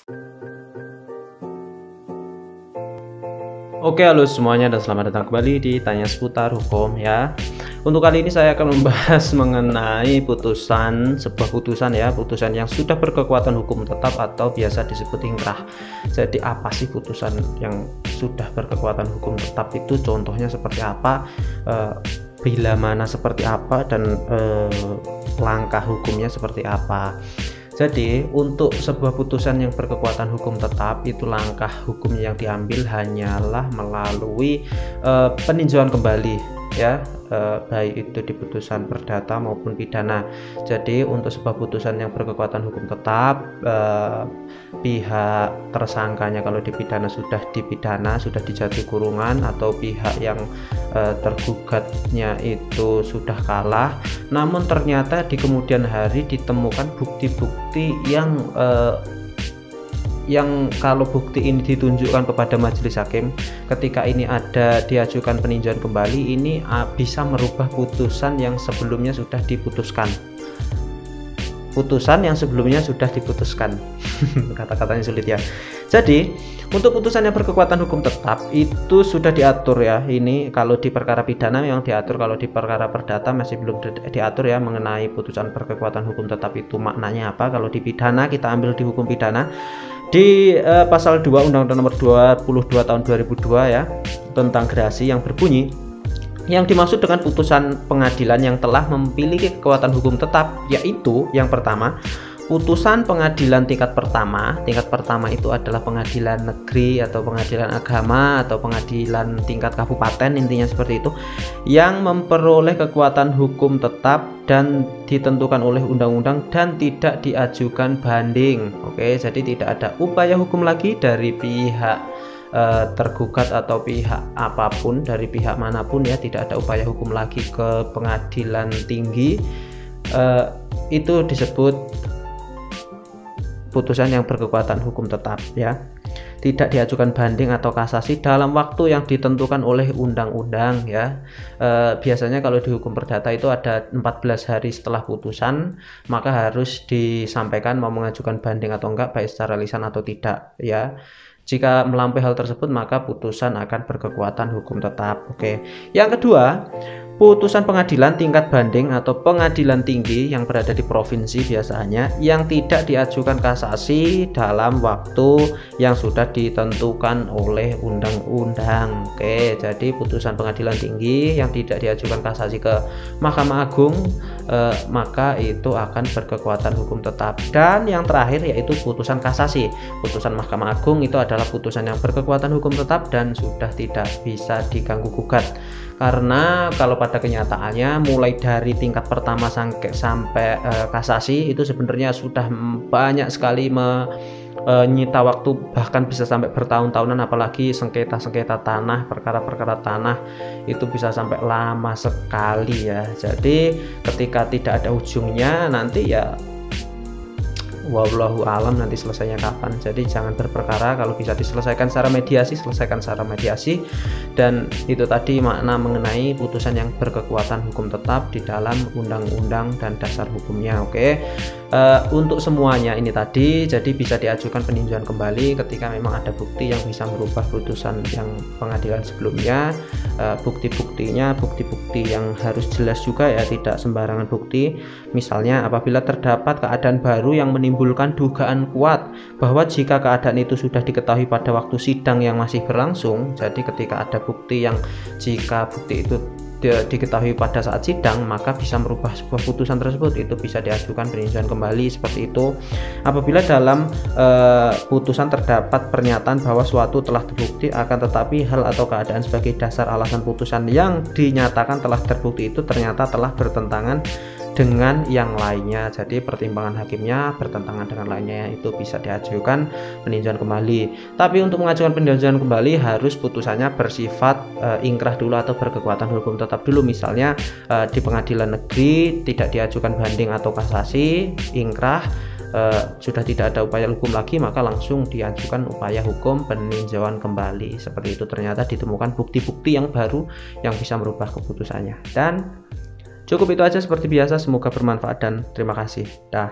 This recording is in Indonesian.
Oke, halo semuanya dan selamat datang kembali di Tanya Seputar Hukum ya. Untuk kali ini saya akan membahas mengenai sebuah putusan ya, putusan yang sudah berkekuatan hukum tetap atau biasa disebut ingkrah. Jadi apa sih putusan yang sudah berkekuatan hukum tetap itu? Contohnya seperti apa? Bila mana seperti apa dan langkah hukumnya seperti apa? Jadi untuk sebuah putusan yang berkekuatan hukum tetap itu langkah hukum yang diambil hanyalah melalui peninjauan kembali ya, baik itu di putusan perdata maupun pidana. Jadi untuk sebuah putusan yang berkekuatan hukum tetap, pihak tersangkanya kalau dipidana sudah dipidana, sudah dijatuhi kurungan, atau pihak yang tergugatnya itu sudah kalah, namun ternyata di kemudian hari ditemukan bukti-bukti yang kalau bukti ini ditunjukkan kepada majelis hakim ketika ini ada diajukan peninjauan kembali, ini bisa merubah putusan yang sebelumnya sudah diputuskan. Kata-katanya sulit ya. Jadi untuk putusan yang berkekuatan hukum tetap itu sudah diatur ya. Ini kalau di perkara pidana yang diatur, kalau di perkara perdata masih belum diatur ya mengenai putusan berkekuatan hukum tetap itu maknanya apa. Kalau di pidana kita ambil di hukum pidana di pasal 2 Undang-Undang Nomor 22 Tahun 2002 ya tentang gerasi yang berbunyi, yang dimaksud dengan putusan pengadilan yang telah memiliki kekuatan hukum tetap yaitu yang pertama, putusan pengadilan tingkat pertama. Tingkat pertama itu adalah pengadilan negeri atau pengadilan agama atau pengadilan tingkat kabupaten, intinya seperti itu, yang memperoleh kekuatan hukum tetap dan ditentukan oleh undang-undang dan tidak diajukan banding. Oke, jadi tidak ada upaya hukum lagi dari pihak tergugat atau pihak apapun, dari pihak manapun ya, tidak ada upaya hukum lagi ke pengadilan tinggi. Itu disebut putusan yang berkekuatan hukum tetap ya, tidak diajukan banding atau kasasi dalam waktu yang ditentukan oleh undang-undang ya. Biasanya kalau di hukum perdata itu ada 14 hari setelah putusan, maka harus disampaikan mau mengajukan banding atau enggak, baik secara lisan atau tidak ya. Jika melampaui hal tersebut maka putusan akan berkekuatan hukum tetap. Oke. Yang kedua, putusan pengadilan tingkat banding atau pengadilan tinggi yang berada di provinsi biasanya yang tidak diajukan kasasi dalam waktu yang sudah ditentukan oleh undang-undang. Oke, jadi putusan pengadilan tinggi yang tidak diajukan kasasi ke Mahkamah Agung maka itu akan berkekuatan hukum tetap. Dan yang terakhir yaitu putusan kasasi. Putusan Mahkamah Agung itu adalah putusan yang berkekuatan hukum tetap dan sudah tidak bisa diganggu gugat. Karena kalau pada kenyataannya mulai dari tingkat pertama sampai kasasi itu sebenarnya sudah banyak sekali menyita waktu, bahkan bisa sampai bertahun-tahunan, apalagi sengketa-sengketa tanah, perkara-perkara tanah itu bisa sampai lama sekali ya. Jadi ketika tidak ada ujungnya nanti ya wallahu alam nanti selesainya kapan. Jadi jangan berperkara, kalau bisa diselesaikan secara mediasi, selesaikan secara mediasi. Dan itu tadi makna mengenai putusan yang berkekuatan hukum tetap di dalam undang-undang dan dasar hukumnya. Oke. Untuk semuanya ini tadi, jadi bisa diajukan peninjauan kembali ketika memang ada bukti yang bisa merubah putusan yang pengadilan sebelumnya. Bukti-buktinya bukti-bukti yang harus jelas juga ya, tidak sembarangan bukti. Misalnya apabila terdapat keadaan baru yang menimbulkan dugaan kuat bahwa jika keadaan itu sudah diketahui pada waktu sidang yang masih berlangsung. Jadi ketika ada bukti yang jika bukti itu diketahui pada saat sidang maka bisa merubah sebuah putusan tersebut, itu bisa diajukan peninjauan kembali seperti itu. Apabila dalam putusan terdapat pernyataan bahwa suatu telah terbukti akan tetapi hal atau keadaan sebagai dasar alasan putusan yang dinyatakan telah terbukti itu ternyata telah bertentangan dengan yang lainnya, jadi pertimbangan hakimnya bertentangan dengan lainnya, itu bisa diajukan peninjauan kembali. Tapi untuk mengajukan peninjauan kembali harus putusannya bersifat ingkrah dulu atau berkekuatan hukum tetap dulu. Misalnya di pengadilan negeri tidak diajukan banding atau kasasi, ingkrah, sudah tidak ada upaya hukum lagi maka langsung diajukan upaya hukum peninjauan kembali. Seperti itu, ternyata ditemukan bukti-bukti yang baru yang bisa merubah keputusannya. Dan cukup itu aja seperti biasa, semoga bermanfaat dan terima kasih. Dah.